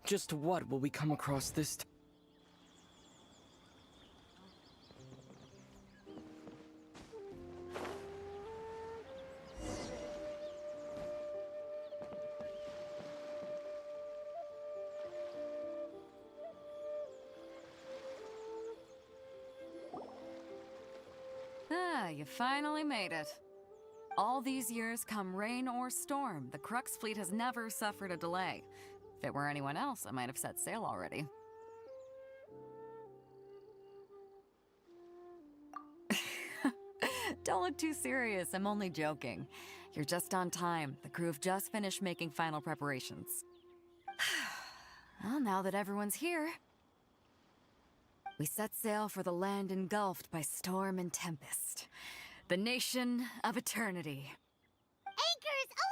Just what will we come across this time? Ah, you finally made it. All these years, come rain or storm, the Crux fleet has never suffered a delay. If it were anyone else, I might have set sail already. Don't look too serious, I'm only joking. You're just on time. The crew have just finished making final preparations. Well, now that everyone's here, we set sail for the land engulfed by storm and tempest. The nation of eternity. Anchors away!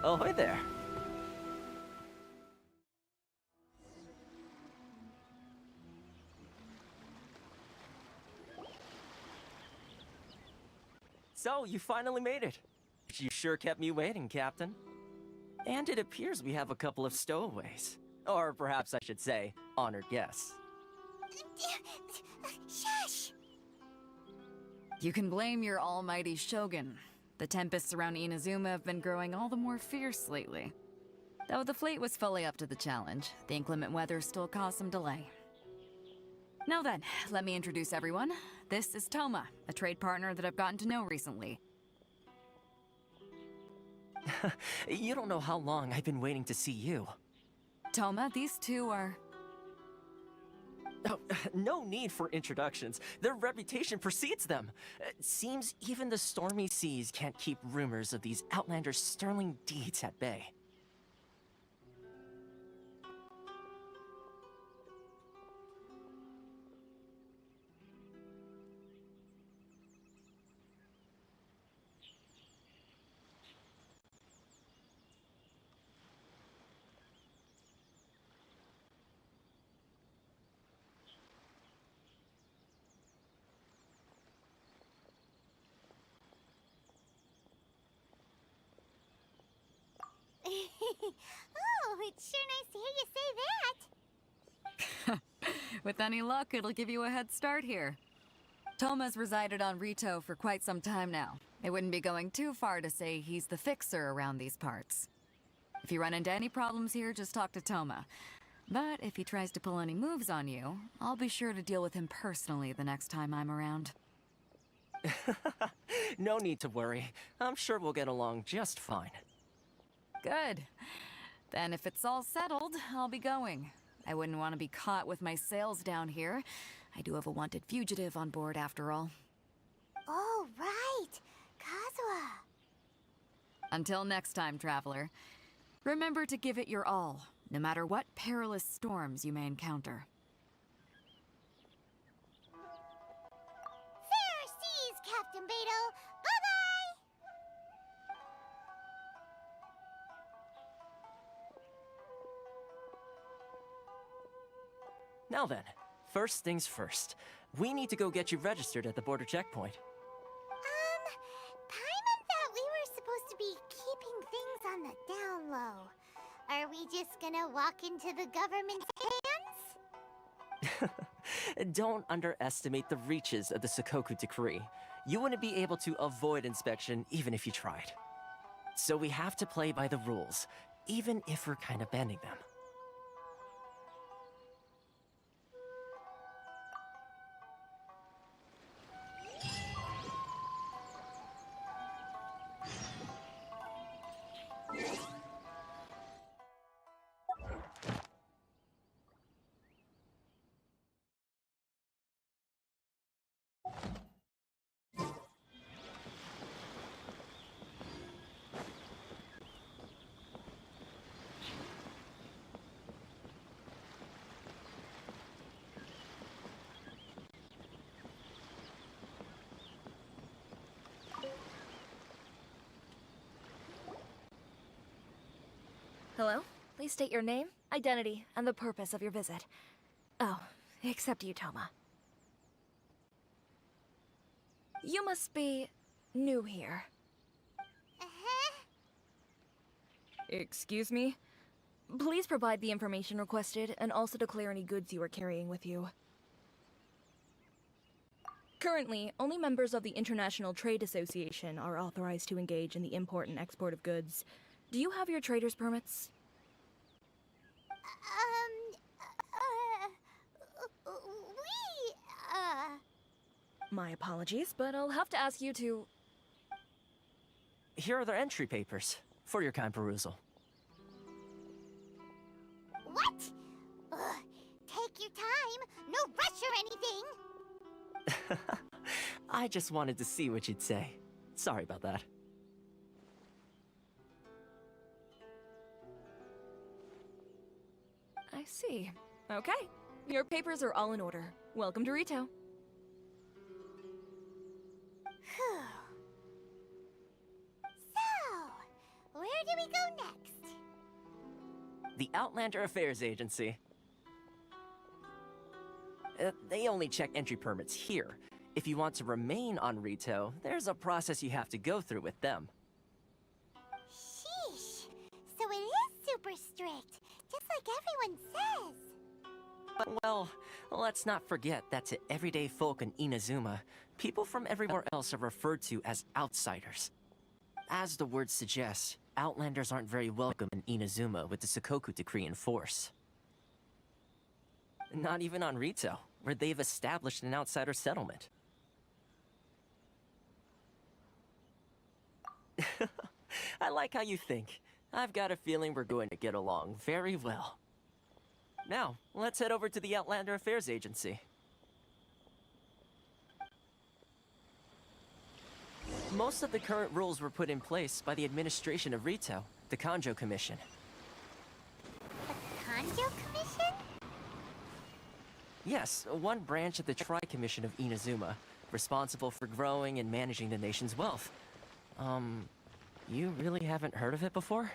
Ahoy there. So, you finally made it. You sure kept me waiting, Captain. And it appears we have a couple of stowaways. Or perhaps I should say, honored guests. Shush! You can blame your almighty Shogun. The tempests around INAZUMA have been growing all the more fierce lately. Though the fleet was fully up to the challenge, the inclement weather still caused some delay. Now then, let me introduce everyone. This is Toma, a trade partner that I've gotten to know recently. You don't know how long I've been waiting to see you. Toma, these two are... Oh, no need for introductions. Their reputation precedes them. Seems even the stormy seas can't keep rumors of these outlanders' sterling deeds at bay. Oh, it's sure nice to hear you say that. With any luck, it'll give you a head start here. Toma's resided on Rito for quite some time now. It wouldn't be going too far to say he's the fixer around these parts. If you run into any problems here, just talk to Toma. But if he tries to pull any moves on you, I'll be sure to deal with him personally the next time I'm around. No need to worry. I'm sure we'll get along just fine. Good. Then if it's all settled, I'll be going. I wouldn't want to be caught with my sails down here. I do have a wanted fugitive on board after all. Oh, right. Kazuha. Until next time, traveler. Remember to give it your all, no matter what perilous storms you may encounter. Fair seas, Captain Beto. Bye-bye. Now then, first things first. We need to go get you registered at the border checkpoint. Paimon thought we were supposed to be keeping things on the down low. Are we just gonna walk into the government's hands? Don't underestimate the reaches of the Sakoku decree. You wouldn't be able to avoid inspection even if you tried. So we have to play by the rules, even if we're kind of bending them. Hello? Please state your name, identity, and the purpose of your visit. Oh, except you, Toma. You must be new here. Uh-huh. Excuse me? Please provide the information requested and also declare any goods you are carrying with you. Currently, only members of the International Trade Association are authorized to engage in the import and export of goods. Do you have your trader's permits? My apologies, but I'll have to ask you to... Here are their entry papers, for your kind perusal. What? Ugh, take your time. No rush or anything. I just wanted to see what you'd say. Sorry about that. I see. Okay. Your papers are all in order. Welcome to Rito. Phew. So, where do we go next? The Outlander Affairs Agency. They only check entry permits here. If you want to remain on Rito, there's a process you have to go through with them. Sheesh. So it is super strict, just like everyone says. Well, let's not forget that to everyday folk in Inazuma, people from everywhere else are referred to as outsiders. As the word suggests, Outlanders aren't very welcome in Inazuma with the Sakoku decree in force. Not even on Rito, where they've established an outsider settlement. I like how you think. I've got a feeling we're going to get along very well. Now, let's head over to the Outlander Affairs Agency. Most of the current rules were put in place by the administration of Rito, the Kanjo Commission. The Kanjo Commission? Yes, one branch of the Tri-Commission of Inazuma, responsible for growing and managing the nation's wealth. You really haven't heard of it before?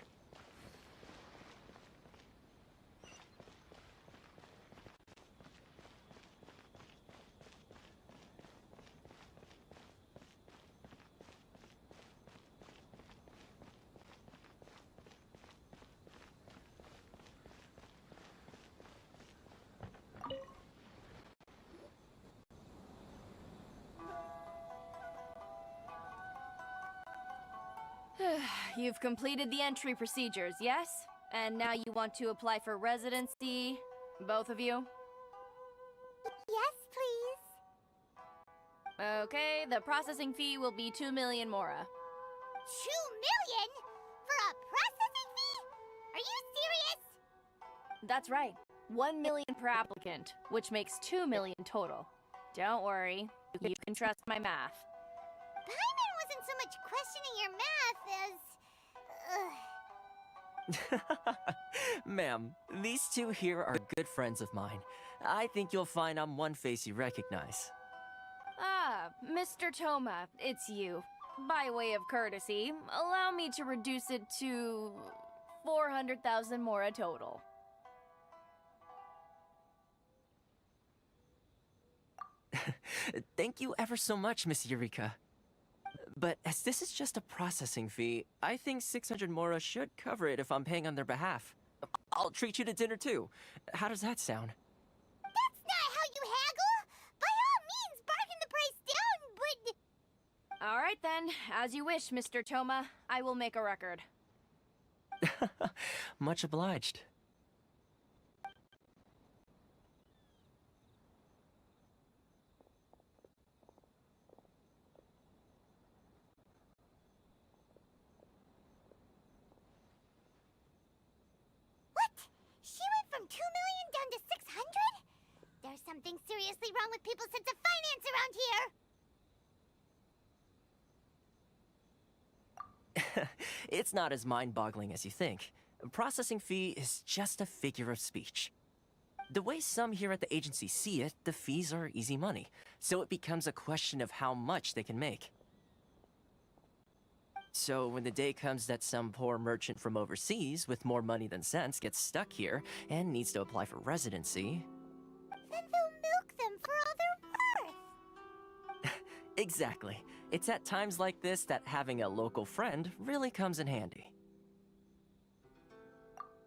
You've completed the entry procedures, yes? And now you want to apply for residency, both of you? Yes, please. Okay, the processing fee will be 2 million mora. 2 million? For a processing fee? Are you serious? That's right. 1 million per applicant, which makes 2 million total. Don't worry, you can trust my math. Paimon wasn't so much questioning your math as... Ma'am, these two here are good friends of mine. I think you'll find I'm one face you recognize. Ah, Mr. Toma, it's you. By way of courtesy, allow me to reduce it to 400,000 mora total. Thank you ever so much, Miss Eureka. But as this is just a processing fee, I think 600 mora should cover it if I'm paying on their behalf. I'll treat you to dinner too. How does that sound? That's not how you haggle! By all means, bargain the price down, but... All right then, as you wish, Mr. Toma. I will make a record. Much obliged. She went from 2 million down to 600? There's something seriously wrong with people's sense of finance around here! It's not as mind-boggling as you think. A processing fee is just a figure of speech. The way some here at the agency see it, the fees are easy money, so it becomes a question of how much they can make. So when the day comes that some poor merchant from overseas with more money than sense gets stuck here and needs to apply for residency... Then they'll milk them for all they're worth! Exactly. It's at times like this that having a local friend really comes in handy.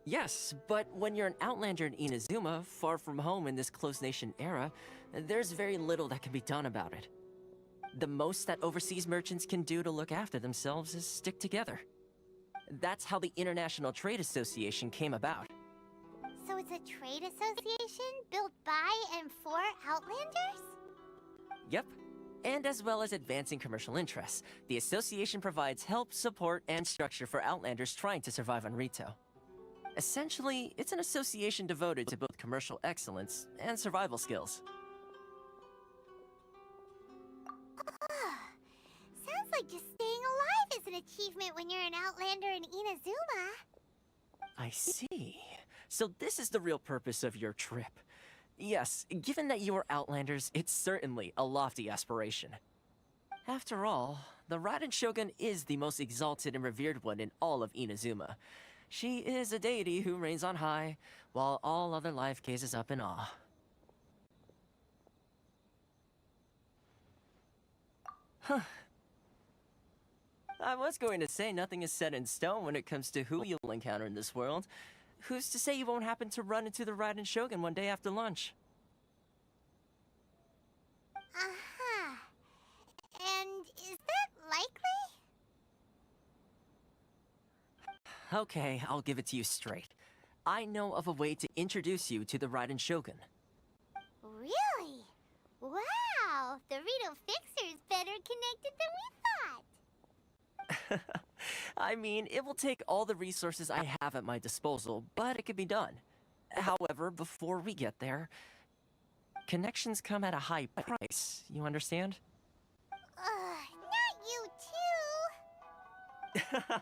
Yes, but when you're an outlander in Inazuma, far from home in this closed nation era, there's very little that can be done about it. The most that overseas merchants can do to look after themselves is stick together. That's how the International Trade Association came about. So it's a trade association built by and for Outlanders? Yep. And as well as advancing commercial interests, the association provides help, support, and structure for Outlanders trying to survive on Rito. Essentially, it's an association devoted to both commercial excellence and survival skills. Sounds like just staying alive is an achievement when you're an Outlander in Inazuma. I see. So this is the real purpose of your trip. Yes, given that you are Outlanders, it's certainly a lofty aspiration. After all, the Raiden Shogun is the most exalted and revered one in all of Inazuma. She is a deity who reigns on high, while all other life gazes up in awe. Huh. I was going to say nothing is set in stone when it comes to who you'll encounter in this world. Who's to say you won't happen to run into the Raiden Shogun one day after lunch? Uh-huh. And is that likely? Okay, I'll give it to you straight. I know of a way to introduce you to the Raiden Shogun. Really? Wow! The Rito Fixer is better connected than we thought! I mean, it will take all the resources I have at my disposal, but it can be done. However, before we get there, connections come at a high price, you understand? Not you too!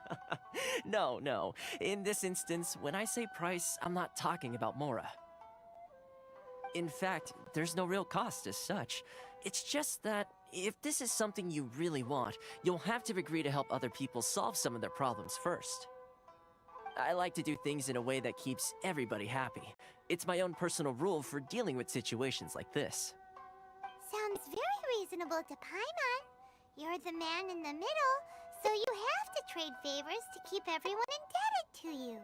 No. In this instance, when I say price, I'm not talking about Mora. In fact, there's no real cost as such. It's just that if this is something you really want, you'll have to agree to help other people solve some of their problems first. I like to do things in a way that keeps everybody happy. It's my own personal rule for dealing with situations like this. Sounds very reasonable to Paimon. You're the man in the middle, so you have to trade favors to keep everyone indebted to you.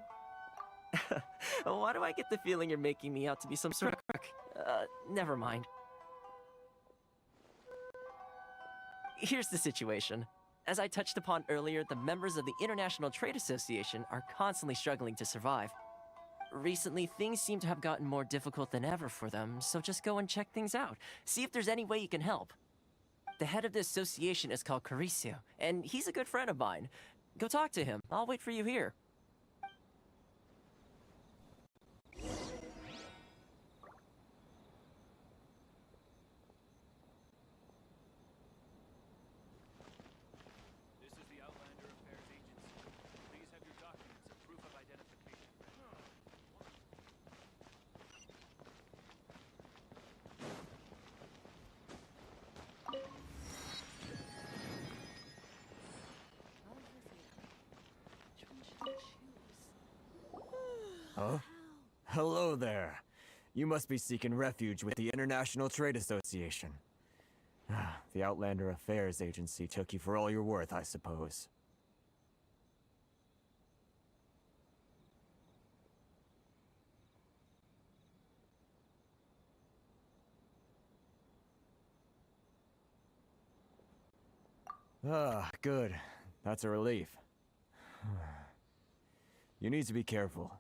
Why do I get the feeling you're making me out to be some sort of crook? Never mind. Here's the situation. As I touched upon earlier, the members of the International Trade Association are constantly struggling to survive. Recently, things seem to have gotten more difficult than ever for them, so just go and check things out. See if there's any way you can help. The head of the association is called Caricio, and he's a good friend of mine. Go talk to him. I'll wait for you here. This is the Outlander Affairs Agency. Please have your documents and proof of identification. Huh? Hello there. You must be seeking refuge with the International Trade Association. The Outlander Affairs Agency took you for all you're worth, I suppose. Ah, good. That's a relief. You need to be careful,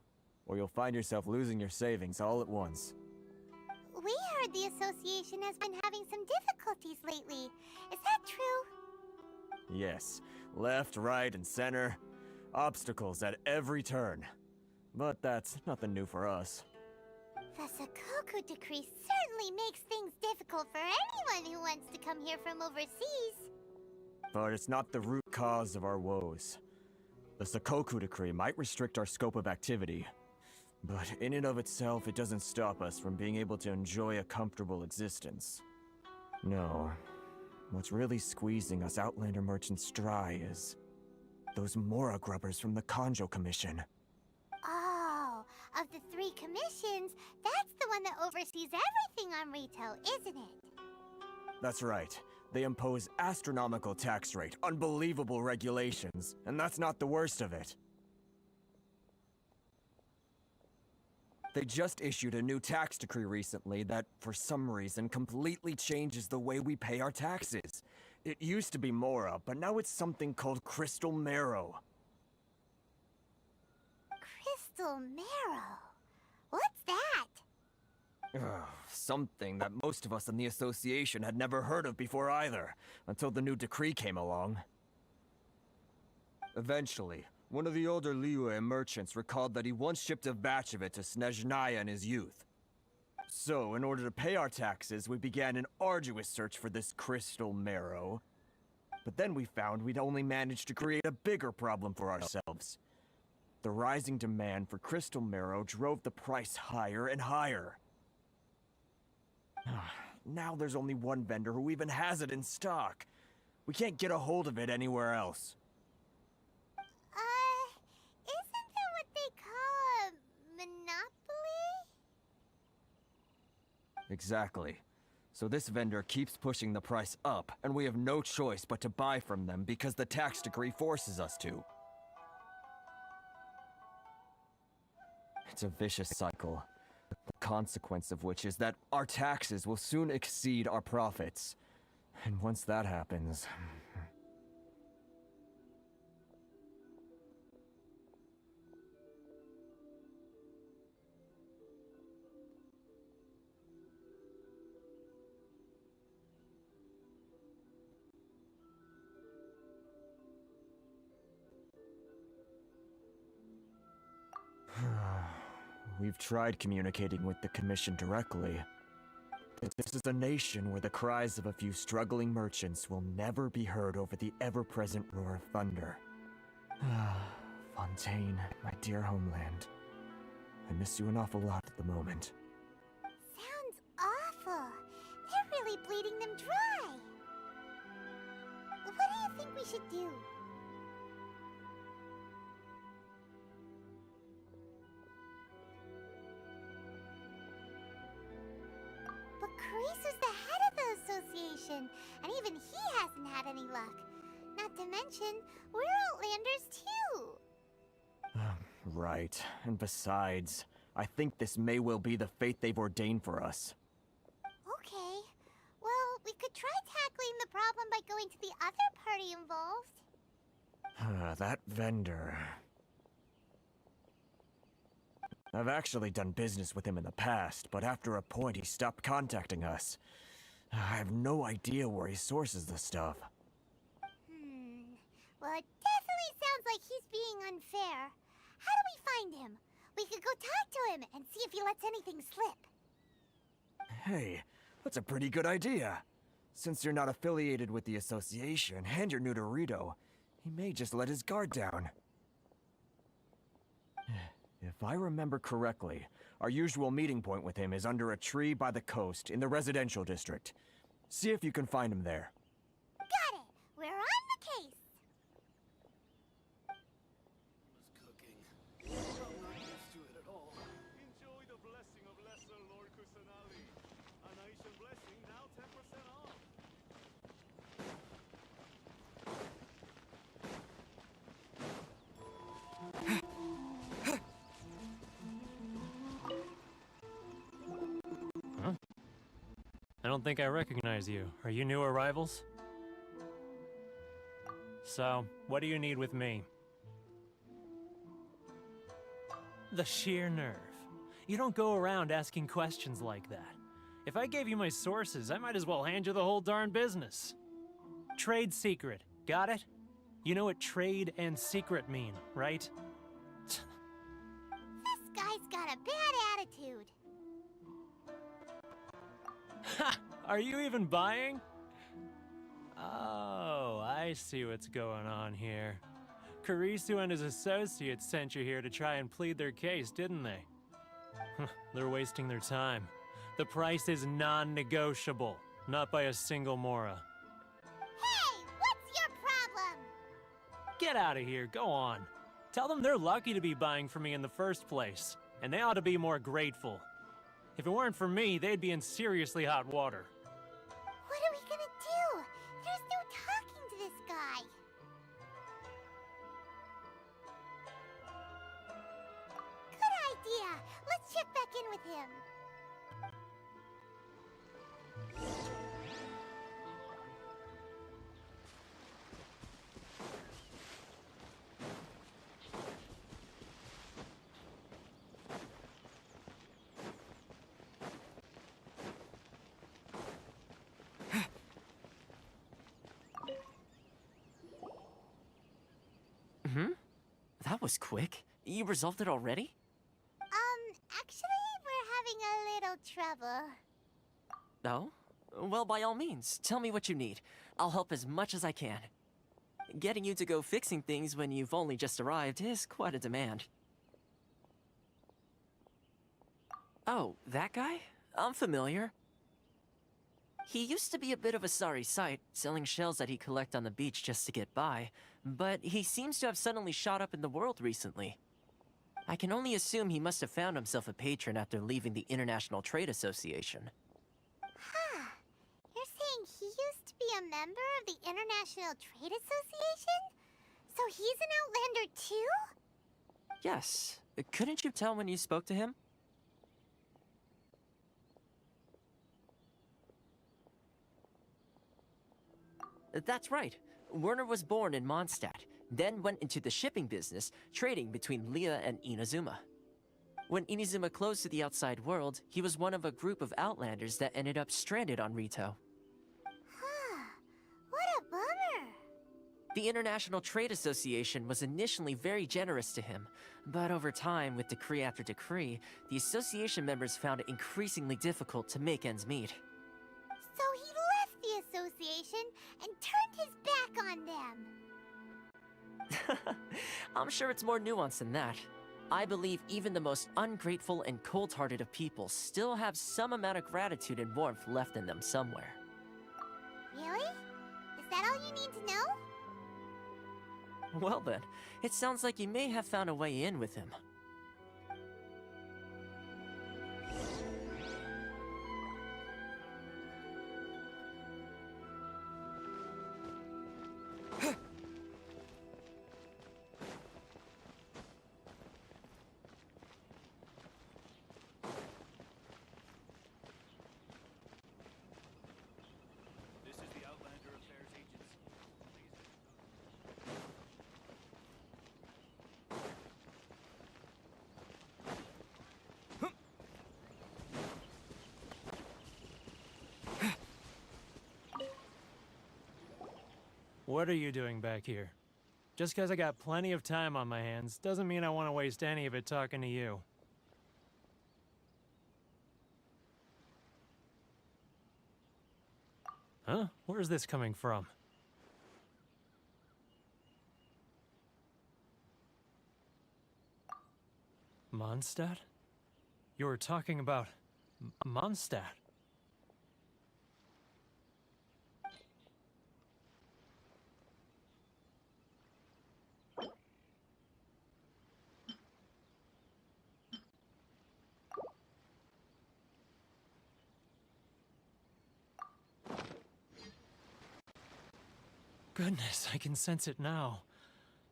or you'll find yourself losing your savings all at once. We heard the association has been having some difficulties lately. Is that true? Yes, left, right, and center. Obstacles at every turn. But that's nothing new for us. The Sakoku decree certainly makes things difficult for anyone who wants to come here from overseas. But it's not the root cause of our woes. The Sakoku decree might restrict our scope of activity, but in and of itself, it doesn't stop us from being able to enjoy a comfortable existence. No. What's really squeezing us Outlander merchants dry is those Mora grubbers from the Kanjo Commission. Oh, of the 3 commissions, that's the one that oversees everything on retail, isn't it? That's right. They impose astronomical tax rate, unbelievable regulations, and that's not the worst of it. They just issued a new tax decree recently that, for some reason, completely changes the way we pay our taxes. It used to be Mora, but now it's something called Crystal Marrow. Crystal Marrow? What's that? Something that most of us in the association had never heard of before either, until the new decree came along. Eventually, one of the older Liyue merchants recalled that he once shipped a batch of it to Snezhnaya in his youth. So, in order to pay our taxes, we began an arduous search for this crystal marrow. But then we found we'd only managed to create a bigger problem for ourselves. The rising demand for crystal marrow drove the price higher and higher. Now there's only one vendor who even has it in stock. We can't get a hold of it anywhere else. Isn't that what they call a monopoly? Exactly. So this vendor keeps pushing the price up, and we have no choice but to buy from them because the tax decree forces us to. It's a vicious cycle. The consequence of which is that our taxes will soon exceed our profits. And once that happens... We've tried communicating with the Commission directly. This is a nation where the cries of a few struggling merchants will never be heard over the ever-present roar of thunder. Fontaine, my dear homeland. I miss you an awful lot at the moment. Sounds awful. They're really bleeding them dry. What do you think we should do? But Cariso's the head of the association, and even he hasn't had any luck. Not to mention, we're Outlanders too. Right. And besides, I think this may well be the fate they've ordained for us. Okay. Well, we could try tackling the problem by going to the other party involved. That vendor. I've actually done business with him in the past, but after a point he stopped contacting us. I have no idea where he sources the stuff. Well, it definitely sounds like he's being unfair. How do we find him? We could go talk to him and see if he lets anything slip. Hey, that's a pretty good idea. Since you're not affiliated with the association and you're new to Rito, he may just let his guard down. If I remember correctly, our usual meeting point with him is under a tree by the coast in the residential district. See if you can find him there. Got it! We're on the case! Was cooking. I'm not used to it at all. Enjoy the blessing of Lesser Lord Kusanagi. A nation blessing now 10% off. I don't think I recognize you. Are you new arrivals? So, what do you need with me? The sheer nerve. You don't go around asking questions like that. If I gave you my sources, I might as well hand you the whole darn business. Trade secret. Got it? You know what trade and secret mean, right? This guy's got a bad attitude. Ha! Are you even buying? Oh, I see what's going on here. Kurisu and his associates sent you here to try and plead their case, didn't they? They're wasting their time. The price is non-negotiable, not by a single Mora. Hey, what's your problem? Get out of here, go on. Tell them they're lucky to be buying from me in the first place, and they ought to be more grateful. If it weren't for me, they'd be in seriously hot water. What are we gonna do? There's no talking to this guy. Good idea. Let's check back in with him. That was quick. You resolved it already? Actually, we're having a little trouble. Oh? Well, by all means, tell me what you need. I'll help as much as I can. Getting you to go fixing things when you've only just arrived is quite a demand. Oh, that guy? I'm familiar. He used to be a bit of a sorry sight, selling shells that he'd collect on the beach just to get by, but he seems to have suddenly shot up in the world recently. I can only assume he must have found himself a patron after leaving the International Trade Association. Huh. You're saying he used to be a member of the International Trade Association? So he's an Outlander too? Yes. Couldn't you tell when you spoke to him? That's right. Werner was born in Mondstadt, then went into the shipping business, trading between Leah and Inazuma. When Inazuma closed to the outside world, he was one of a group of Outlanders that ended up stranded on Rito. Huh. What a bummer. The International Trade Association was initially very generous to him, but over time, with decree after decree, the association members found it increasingly difficult to make ends meet. So he left the association and turned his back on them. I'm sure it's more nuanced than that. I believe even the most ungrateful and cold-hearted of people still have some amount of gratitude and warmth left in them somewhere. Really? Is that all you need to know? Well then, it sounds like you may have found a way in with him. This is the Outlander Affairs Agency. Please. What are you doing back here? Just because I got plenty of time on my hands doesn't mean I want to waste any of it talking to you. Huh? Where's this coming from? Mondstadt? You were talking about Mondstadt. Goodness, I can sense it now.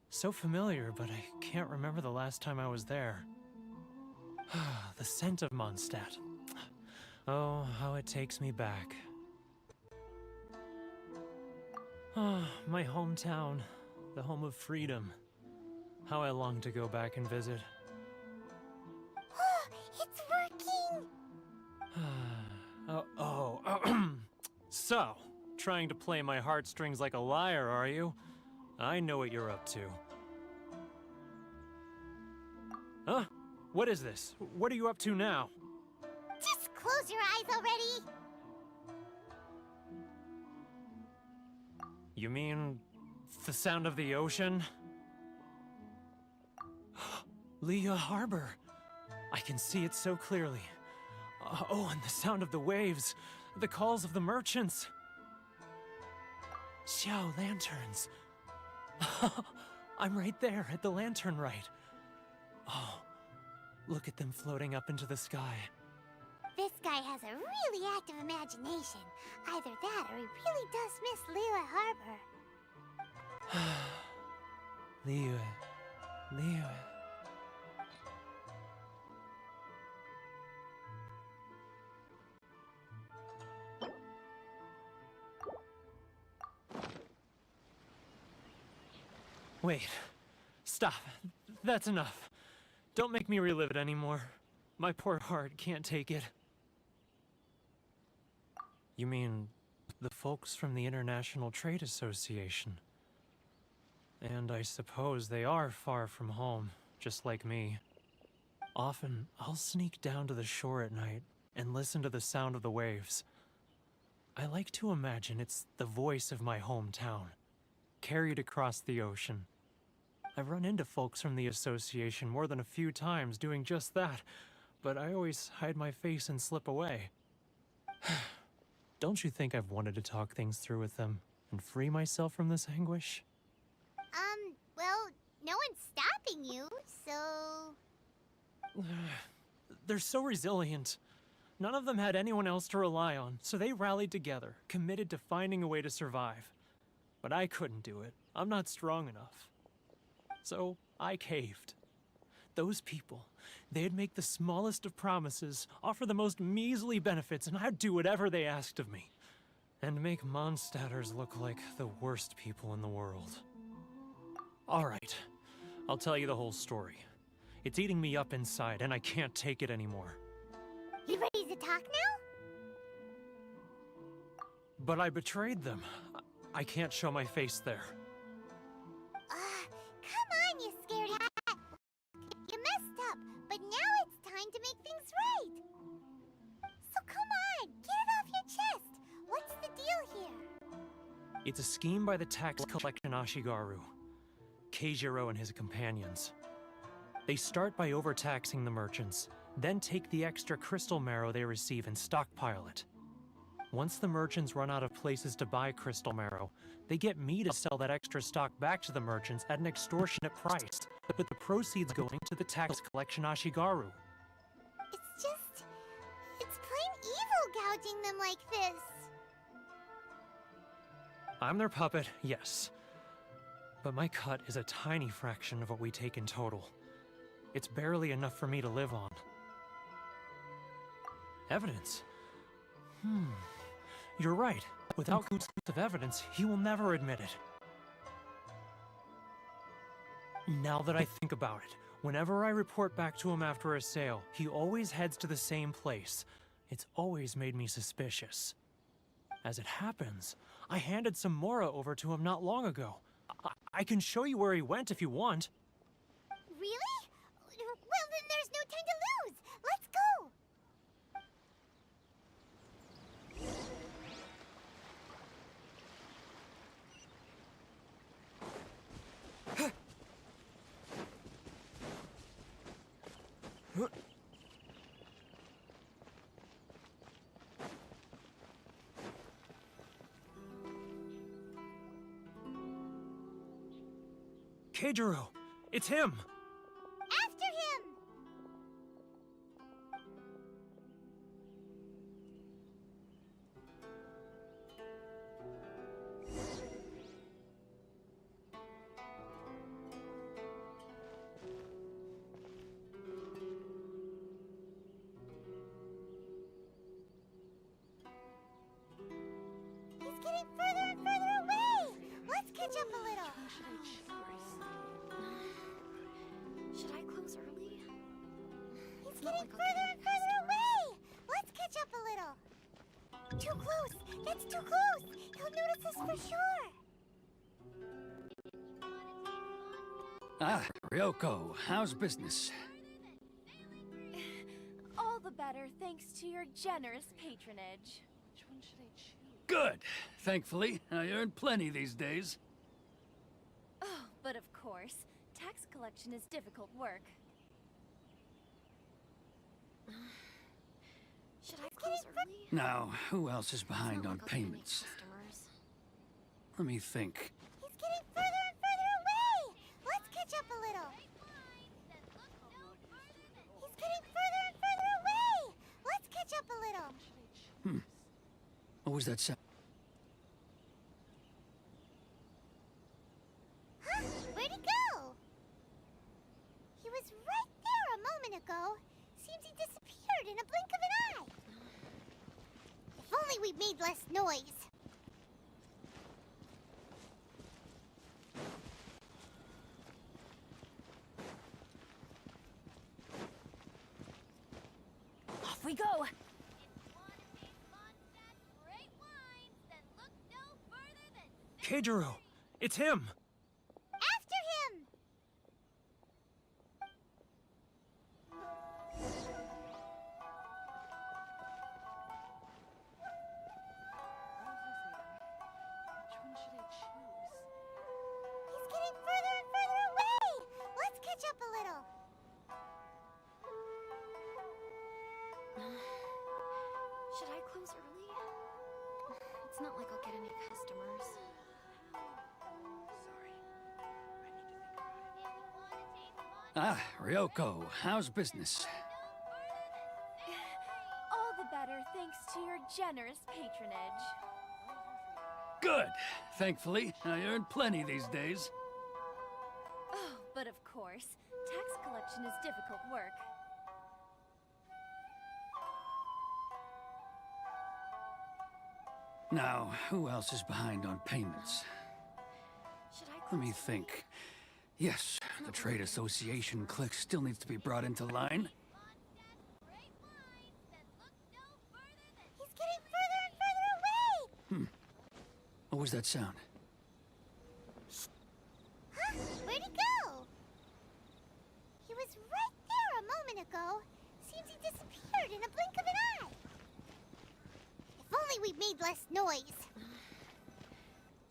So familiar, but I can't remember the last time I was there. The scent of Mondstadt. Oh, how it takes me back. Ah, my hometown, the home of freedom. How I long to go back and visit. It's working! So, trying to play my heartstrings like a liar, are you? I know what you're up to. Huh? What is this? What are you up to now? Just close your eyes already! You mean the sound of the ocean? Leah Harbor. I can see it so clearly. Oh, and the sound of the waves. The calls of the merchants. Xiao lanterns. I'm right there at the lantern right. Oh, look at them floating up into the sky. This guy has a really active imagination. Either that or he really does miss Liyue Harbor. Liyue. Wait. Stop. That's enough. Don't make me relive it anymore. My poor heart can't take it. You mean the folks from the International Trade Association? And I suppose they are far from home, just like me. Often, I'll sneak down to the shore at night and listen to the sound of the waves. I like to imagine it's the voice of my hometown, carried across the ocean. I've run into folks from the association more than a few times doing just that, but I always hide my face and slip away. Don't you think I've wanted to talk things through with them and free myself from this anguish? Well, no one's stopping you, so... They're so resilient. None of them had anyone else to rely on, so they rallied together, committed to finding a way to survive. But I couldn't do it. I'm not strong enough. So I caved. Those people, they'd make the smallest of promises, offer the most measly benefits, and I'd do whatever they asked of me. And make Mondstadters look like the worst people in the world. Alright, I'll tell you the whole story. It's eating me up inside, and I can't take it anymore. You ready to talk now? But I betrayed them. I can't show my face there. Come on, you scaredy cat! You messed up, but now it's time to make things right! So come on, get it off your chest! What's the deal here? It's a scheme by the tax collection Ashigaru, Keijiro and his companions. They start by overtaxing the merchants, then take the extra crystal marrow they receive and stockpile it. Once the merchants run out of places to buy crystal marrow, they get me to sell that extra stock back to the merchants at an extortionate price, with the proceeds going to the tax collection Ashigaru. It's plain evil gouging them like this. I'm their puppet, yes. But my cut is a tiny fraction of what we take in total. It's barely enough for me to live on. Evidence? You're right. Without conclusive evidence, he will never admit it. Now that I think about it, whenever I report back to him after a sale, he always heads to the same place. It's always made me suspicious. As it happens, I handed some Mora over to him not long ago. I can show you where he went if you want. Really? Well, then there's no time to lose. Let's go. Keijiro, it's him! After him. He's getting further and further away. Let's catch up a little. Should I close early? He's getting further and further away. Let's catch up a little. Too close. That's too close. He'll notice us for sure. Ah, Ryoko, how's business? All the better thanks to your generous patronage. Which one should I choose? Good. Thankfully, I earn plenty these days. Oh, but of course, tax collection is difficult work. Should I close early? Now, who else is It's behind not on like I'll get any payments? customers. Let me think. He's getting further and further away. Let's catch up a little. He's getting further and further away. Let's catch up a little. What was that sound? Huh? Where'd he go? He was right there a moment ago. Seems he disappeared in a blink of an eye. If only we made less noise. Off we go! Keijiro, it's him! After him! Which one should I choose? He's getting further and further away. Let's catch up a little. Should I close early? It's not like I'll get any customers. Ah, Ryoko, how's business? All the better thanks to your generous patronage. Good. Thankfully, I earn plenty these days. Oh, but of course, tax collection is difficult work. Now, who else is behind on payments? Should I Let close me early? think. Yes, the trade association clique still needs to be brought into line. He's getting further and further away. What was that sound? Huh? Where'd he go? He was right there a moment ago. Seems he disappeared in a blink of an eye. If only we made less noise.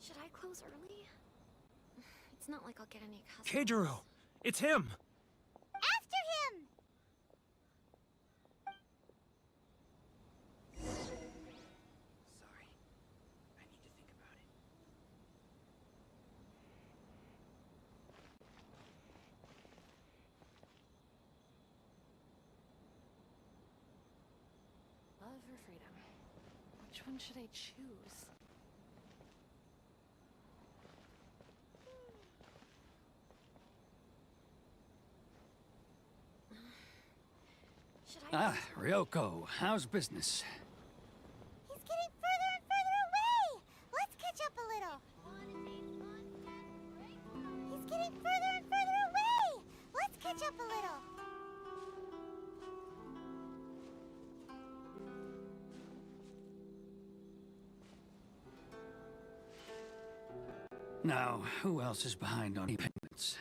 Should I close early? It's not like I'll get any customers. Keijiro, it's him! After him! Sorry. I need to think about it. Love or freedom? Which one should I choose? Should I Ah, close early? Ryoko, how's business? He's getting further and further away. Let's catch up a little. He's getting further and further away. Let's catch up a little. Now, who else is behind on payments?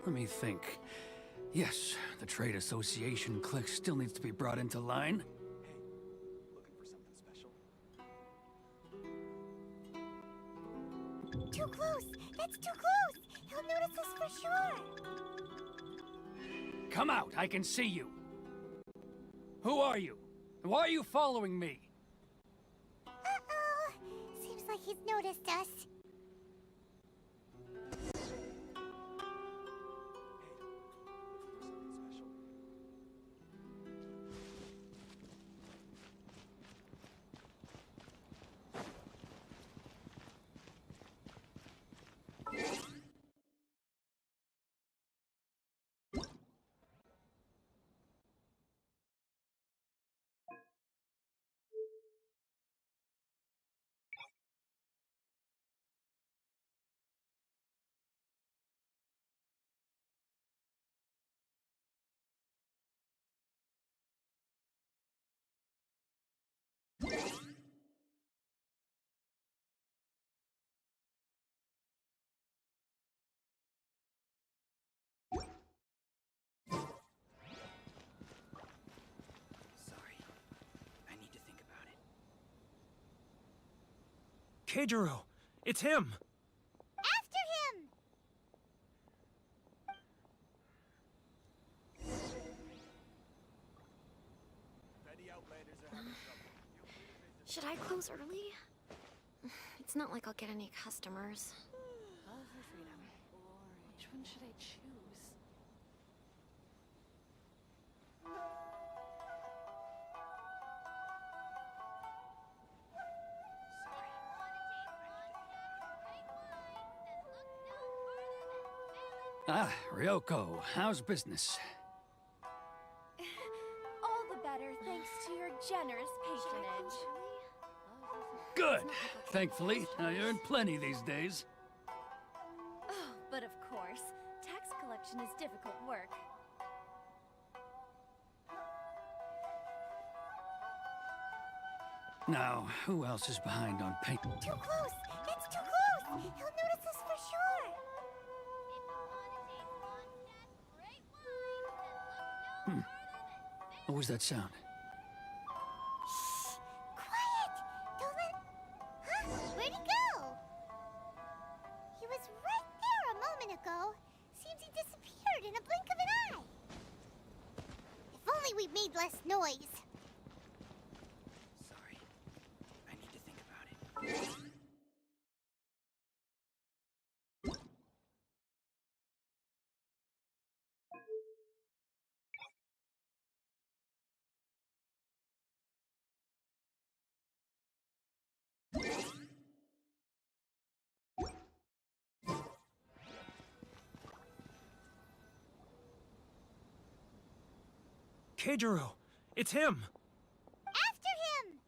Let me think. Yes, the Trade Association clique still needs to be brought into line. Too close! That's too close! He'll notice us for sure! Come out, I can see you. Who are you? And why are you following me? Uh-oh! Seems like he's noticed us. Keijiro! It's him! After him! Should I close early? It's not like I'll get any customers. Love or freedom? Which one should I choose? Ah, Ryoko, how's business? All the better thanks to your generous patronage. Good! Thankfully, I earn plenty these days. Oh, but of course, tax collection is difficult work. Now, who else is behind on payment? Too close! It's too close! He'll notice us for sure! What was that sound? Shh! Quiet! Don't let... Huh? Where'd he go? He was right there a moment ago. Seems he disappeared in a blink of an eye. If only we made less noise. Sorry. I need to think about it. Keijiro! It's him! After him!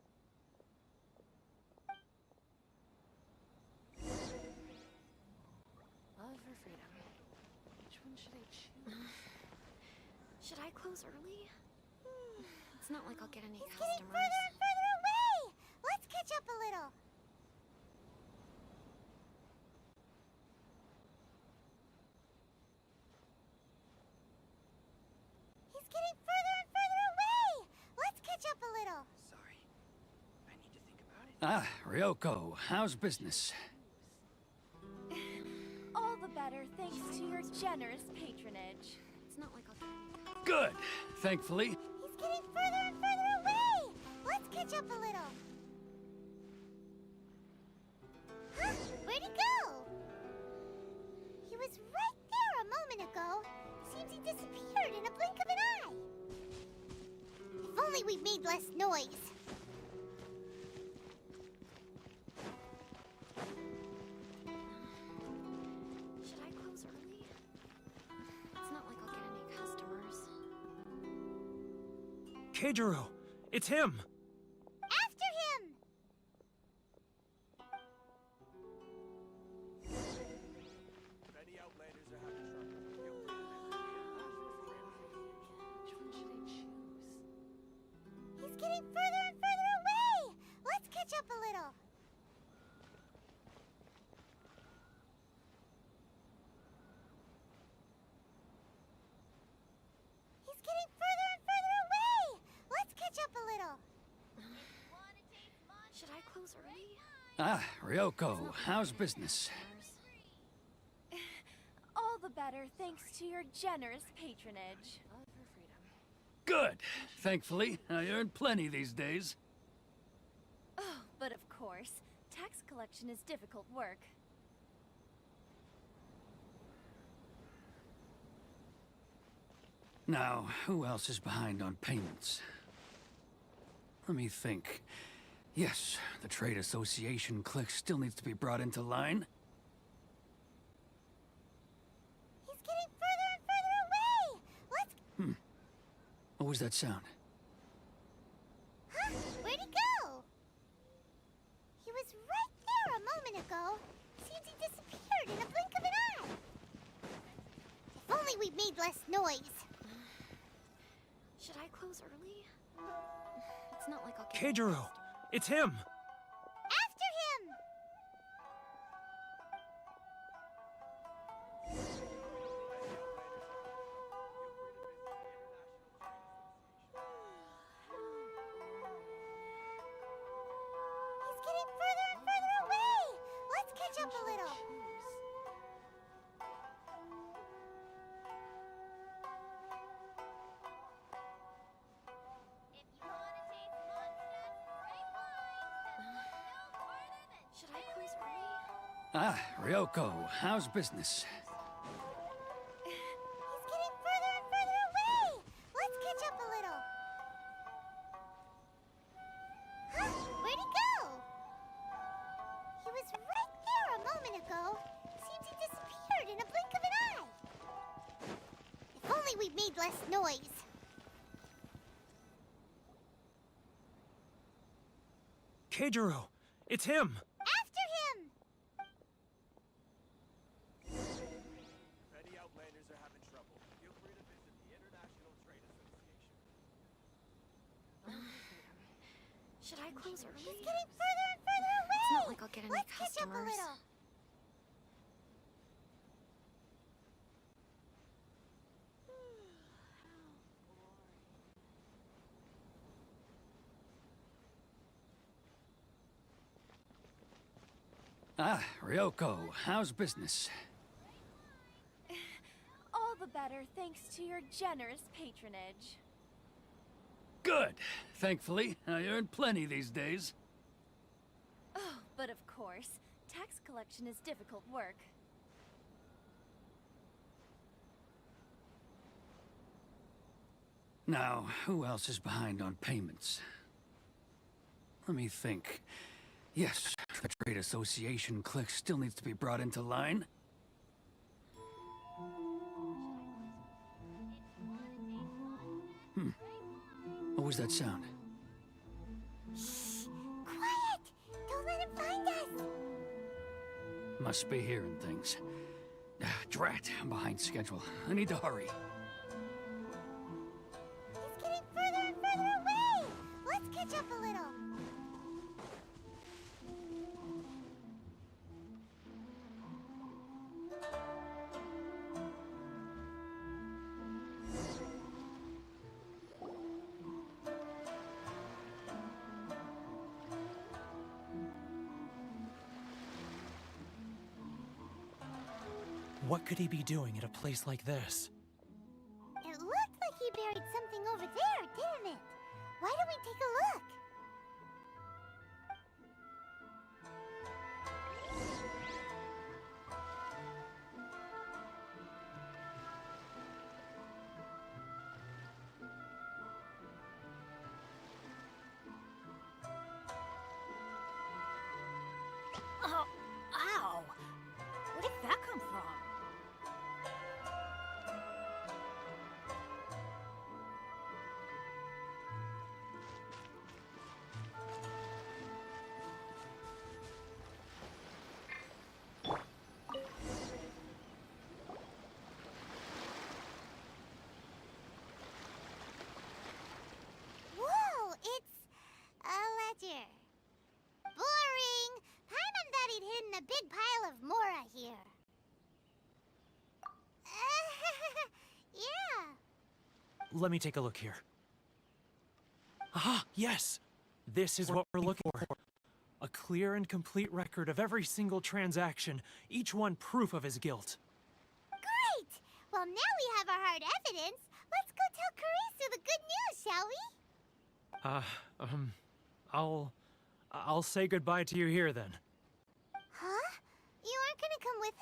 Love or freedom? Which one should I choose? Should I close early? It's not like I'll get any He's getting customers. further and further away! Let's catch up a little. He's getting further and further away! Let's catch up a little. Sorry. I need to think about it. Ah, Ryoko, how's business? All the better thanks to your generous patronage. It's not like I'll get any Good! Thankfully. He's getting further and further away! Let's catch up a little. Huh? Where'd he go? He was right there a moment ago. Seems he disappeared in a blink of an eye. If only we made less noise. Should I close early? It's not like I'll get any customers. Keijiro! It's him! After him! Many outlanders are having trouble. Which one should I choose? He's getting further and further away! Let's catch up a little. Ah, Ryoko, how's business? All the better thanks to your generous patronage. Good. Thankfully, I earn plenty these days. Oh, but of course, tax collection is difficult work. Now, who else is behind on payments? Let me think. Yes, the trade association clique still needs to be brought into line. He's getting further and further away! Let's... What was that sound? Huh? Where'd he go? He was right there a moment ago. Seems he disappeared in a blink of an eye. If only we'd made less noise. Should I close early? It's not like I'll get Keijiro! It's him! After him! He's getting further and further away! Let's catch up a little. If you want to taste monsters, great wines, then look no further than Should I close early? Ah, Ryoko, how's business? He's getting further and further away! Let's catch up a little. Huh? Where'd he go? He was right there a moment ago. Seems he disappeared in a blink of an eye. If only we'd made less noise. Keijiro! It's him! After him! If any Outlanders are having trouble, feel free to visit the International Trade Association. Should I close early? He's getting further and further away! It's not like I'll get any Let's catch up a customers. little. Ah, Ryoko, how's business? All the better thanks to your generous patronage. Good. Thankfully, I earn plenty these days. Oh, but of course, tax collection is difficult work. Now, who else is behind on payments? Let me think. Yes, the trade association clique still needs to be brought into line. What was that sound? Quiet! Don't let him find us! Must be hearing things. Drat, I'm behind schedule. I need to hurry. He's getting further and further away! Let's catch up a little. What could he be doing at a place like this? It looked like he buried something over there, didn't it? Why don't we take a look? Oh, ow! Where did that come from? Whoa, it's a ledger. Boring! Paimon thought he'd hidden a big pile of Mora here. Yeah. Let me take a look here. Ah, yes! This is what we're looking for. A clear and complete record of every single transaction, each one proof of his guilt. Great! Well, now we have our hard evidence. Let's go tell Karisu the good news, shall we? I'll say goodbye to you here then. Huh? You aren't gonna come with us?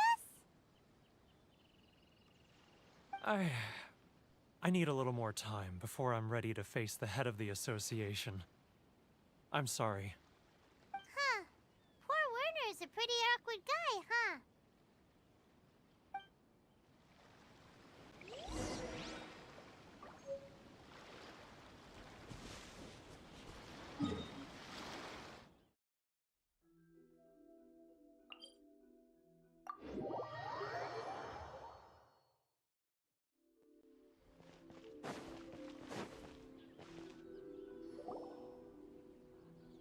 I need a little more time before I'm ready to face the head of the association. I'm sorry. Huh. Poor Werner's a pretty awkward guy, huh?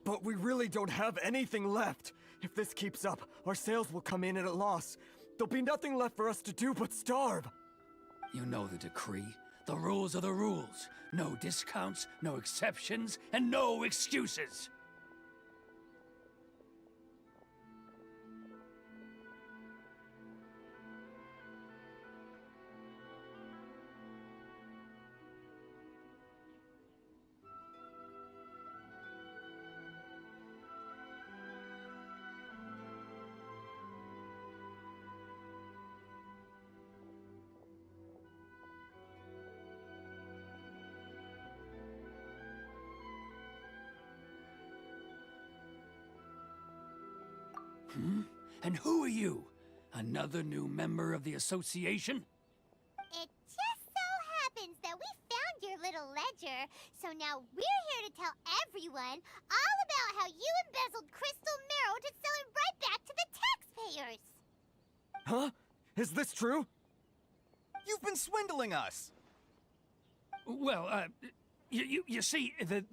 But we really don't have anything left. If this keeps up, our sales will come in at a loss. There'll be nothing left for us to do but starve. You know the decree. The rules are the rules. No discounts, no exceptions, and no excuses. And who are you? Another new member of the association? It just so happens that we found your little ledger, so now we're here to tell everyone all about how you embezzled crystal marrow to sell it right back to the taxpayers. Huh? Is this true? You've been swindling us! Well, you see, the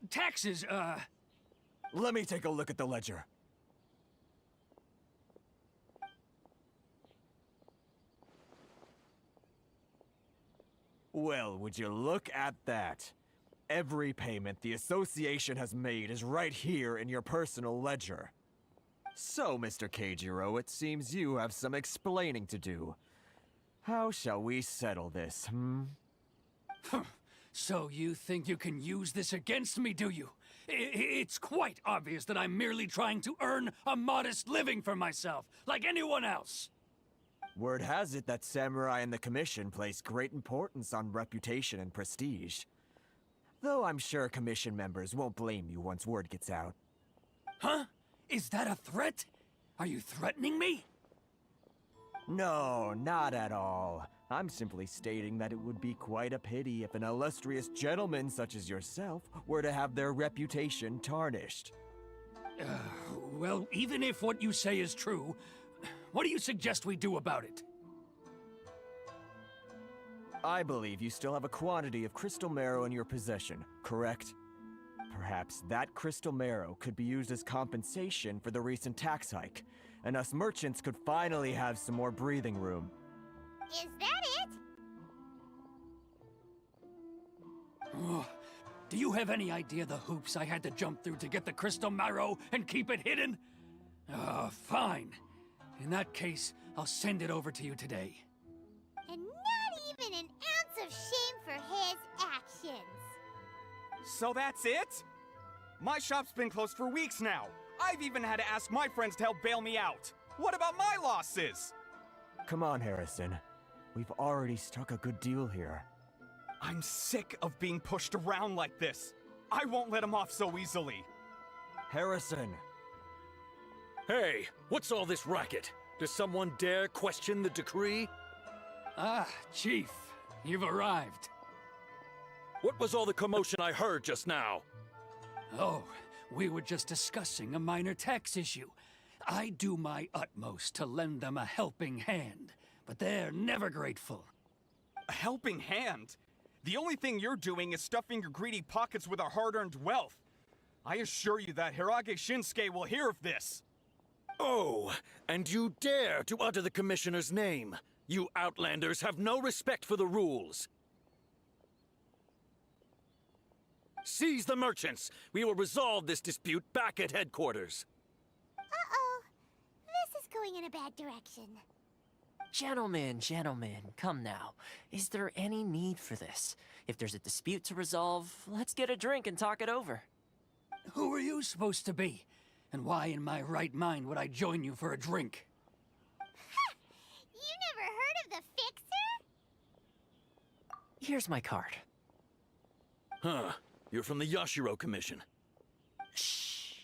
taxes, Let me take a look at the ledger. Well, would you look at that? Every payment the association has made is right here in your personal ledger. So, Mr. Keijiro, it seems you have some explaining to do. How shall we settle this, So you think you can use this against me, do you? It's quite obvious that I'm merely trying to earn a modest living for myself, like anyone else. Word has it that Samurai and the Commission place great importance on reputation and prestige. Though I'm sure Commission members won't blame you once word gets out. Huh? Is that a threat? Are you threatening me? No, not at all. I'm simply stating that it would be quite a pity if an illustrious gentleman such as yourself were to have their reputation tarnished. Well, even if what you say is true, what do you suggest we do about it? I believe you still have a quantity of crystal marrow in your possession, correct? Perhaps that crystal marrow could be used as compensation for the recent tax hike, and us merchants could finally have some more breathing room. Is that it? Do you have any idea the hoops I had to jump through to get the crystal marrow and keep it hidden? Fine. In that case, I'll send it over to you today. And not even an ounce of shame for his actions. So that's it? My shop's been closed for weeks now. I've even had to ask my friends to help bail me out. What about my losses? Come on, Harrison. We've already struck a good deal here. I'm sick of being pushed around like this. I won't let him off so easily. Harrison! Hey, what's all this racket? Does someone dare question the decree? Ah, Chief, you've arrived. What was all the commotion I heard just now? Oh, we were just discussing a minor tax issue. I do my utmost to lend them a helping hand, but they're never grateful. A helping hand? The only thing you're doing is stuffing your greedy pockets with our hard-earned wealth. I assure you that Hirage Shinsuke will hear of this. Oh, and you dare to utter the Commissioner's name. You Outlanders have no respect for the rules. Seize the merchants! We will resolve this dispute back at headquarters. Uh-oh. This is going in a bad direction. Gentlemen, come now. Is there any need for this? If there's a dispute to resolve, let's get a drink and talk it over. Who are you supposed to be? And why in my right mind would I join you for a drink? Ha! You never heard of the Fixer? Here's my card. Huh. You're from the Yashiro Commission. Shh.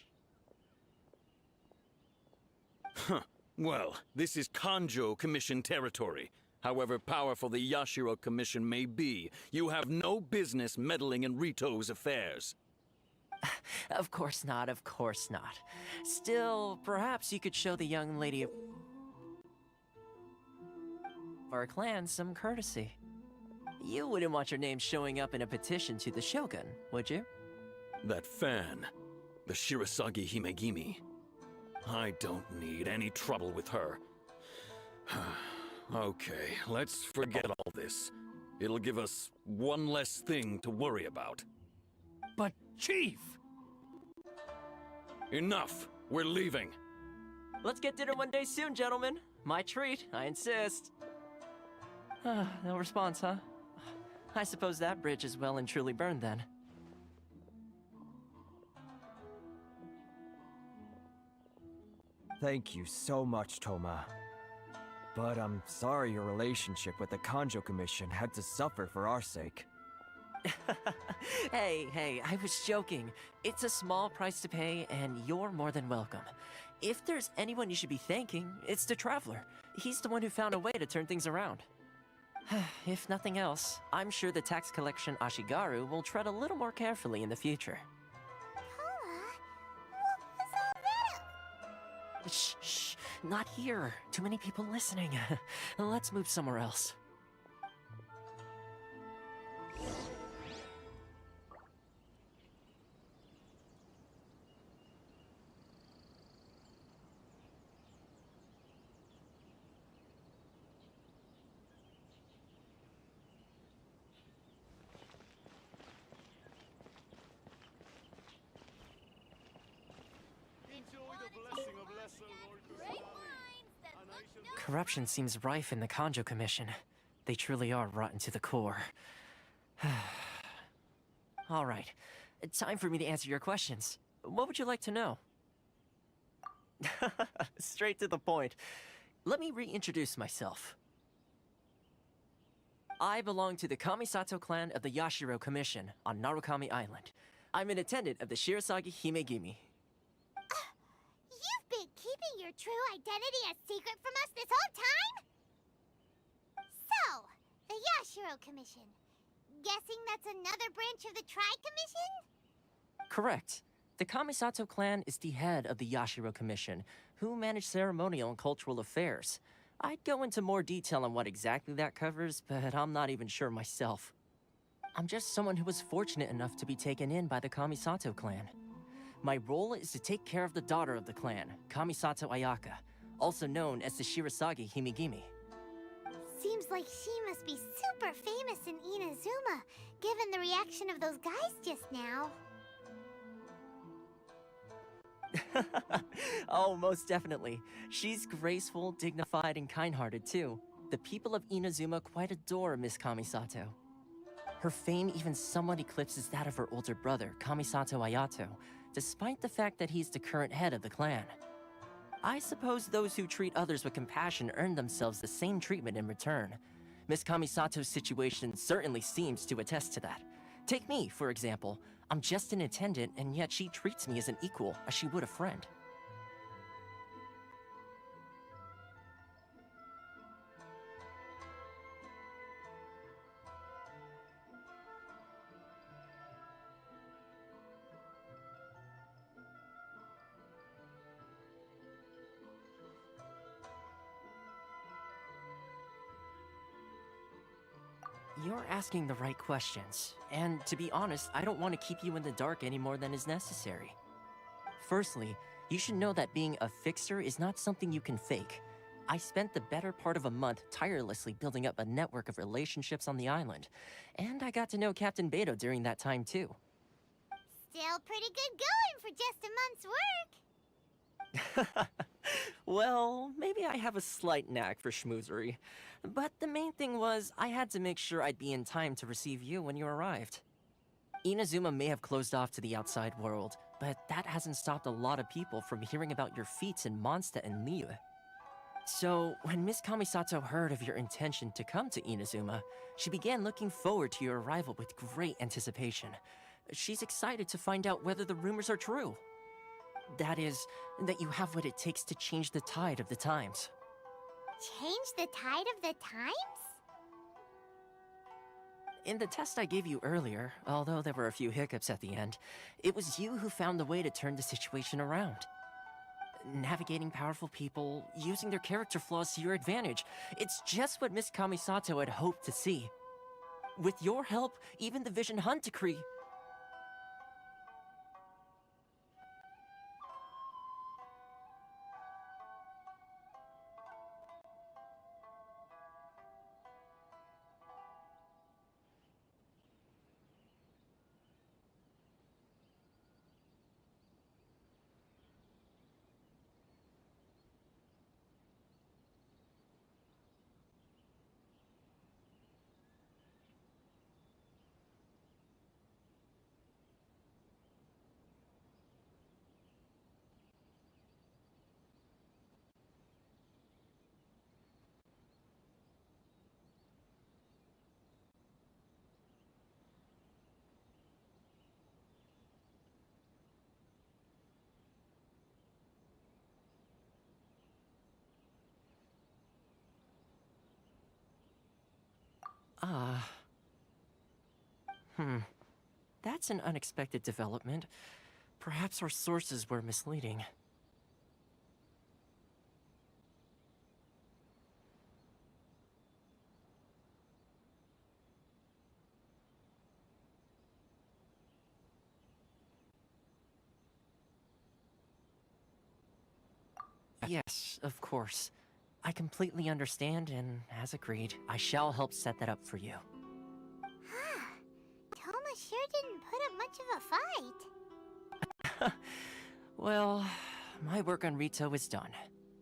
Huh. Well, this is Kanjo Commission territory. However powerful the Yashiro Commission may be, you have no business meddling in Rito's affairs. Of course not, of course not. Still, perhaps you could show the young lady of our clan some courtesy. You wouldn't want your name showing up in a petition to the Shogun, would you? That fan, the Shirasagi Himegimi. I don't need any trouble with her. Okay, let's forget all this. It'll give us one less thing to worry about. But, Chief! Enough! We're leaving. Let's get dinner one day soon, gentlemen. My treat, I insist. No response, huh? I suppose that bridge is well and truly burned then. Thank you so much, Toma. But I'm sorry your relationship with the Kanjo Commission had to suffer for our sake. Hey, I was joking. It's a small price to pay, and you're more than welcome. If there's anyone you should be thanking, it's the Traveler. He's the one who found a way to turn things around. If nothing else, I'm sure the tax collection Ashigaru will tread a little more carefully in the future. Shh, not here. Too many people listening. Let's move somewhere else. Corruption seems rife in the Kanjo Commission. They truly are rotten to the core. All right, time for me to answer your questions. What would you like to know? Straight to the point. Let me reintroduce myself. I belong to the Kamisato clan of the Yashiro Commission on Narukami Island. I'm an attendant of the Shirasagi Himegimi. You've been keeping your true identity a secret from us this whole time? So, the Yashiro Commission. Guessing that's another branch of the Tri-Commission? Correct. The Kamisato clan is the head of the Yashiro Commission, who manage ceremonial and cultural affairs. I'd go into more detail on what exactly that covers, but I'm not even sure myself. I'm just someone who was fortunate enough to be taken in by the Kamisato clan. My role is to take care of the daughter of the clan, Kamisato Ayaka, also known as the Shirasagi Himegimi. Seems like she must be super famous in Inazuma, given the reaction of those guys just now. Oh, most definitely. She's graceful, dignified, and kind-hearted too. The people of Inazuma quite adore Miss Kamisato. Her fame even somewhat eclipses that of her older brother, Kamisato Ayato, despite the fact that he's the current head of the clan. I suppose those who treat others with compassion earn themselves the same treatment in return. Miss Kamisato's situation certainly seems to attest to that. Take me, for example. I'm just an attendant, and yet she treats me as an equal, as she would a friend. You're asking the right questions, and to be honest, I don't want to keep you in the dark any more than is necessary. Firstly, you should know that being a fixer is not something you can fake. I spent the better part of a month tirelessly building up a network of relationships on the island, and I got to know Captain Beto during that time too. Still pretty good going for just a month's work. Well, maybe I have a slight knack for schmoozery. But the main thing was, I had to make sure I'd be in time to receive you when you arrived. Inazuma may have closed off to the outside world, but that hasn't stopped a lot of people from hearing about your feats in Mondstadt and Liyue. So, when Miss Kamisato heard of your intention to come to Inazuma, she began looking forward to your arrival with great anticipation. She's excited to find out whether the rumors are true. That is, that you have what it takes to change the tide of the times. Change the tide of the times? In the test I gave you earlier, although there were a few hiccups at the end, it was you who found the way to turn the situation around. Navigating powerful people, using their character flaws to your advantage. It's just what Miss Kamisato had hoped to see. With your help, even the Vision Hunt decree... That's an unexpected development. Perhaps our sources were misleading. Yes, of course. I completely understand, and as agreed, I shall help set that up for you. Toma sure didn't put up much of a fight. Well, my work on Rito is done.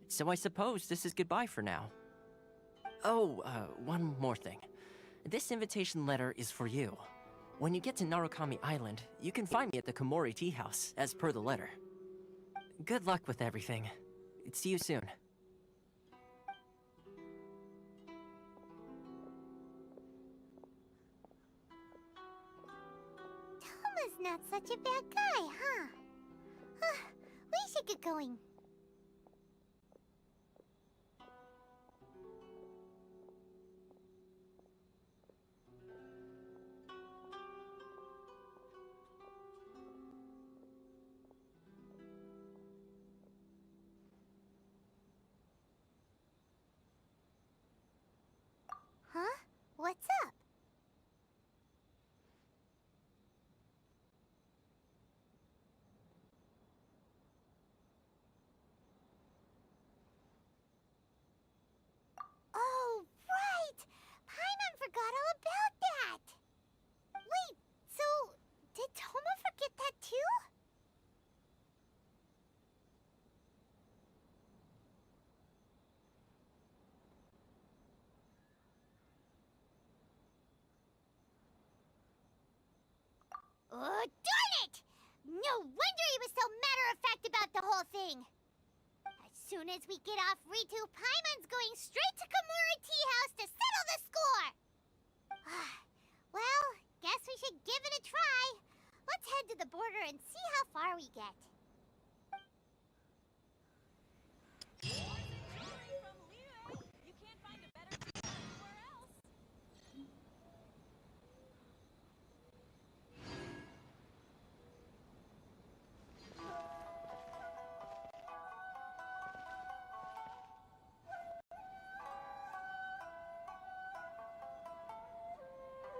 So I suppose this is goodbye for now. Oh, one more thing. This invitation letter is for you. When you get to Narukami Island, you can find me at the Komori Tea House, as per the letter. Good luck with everything. See you soon. Toma's not such a bad guy, huh? We should get going. Huh? What's up? Oh, right! Paimon forgot all about that! Wait, so did Toma forget that too? Oh, darn it! No wonder he was so matter-of-fact about the whole thing! As soon as we get off Ritu, Paimon's going straight to Komori Tea House to settle the score! Well, guess we should give it a try. Let's head to the border and see how far we get.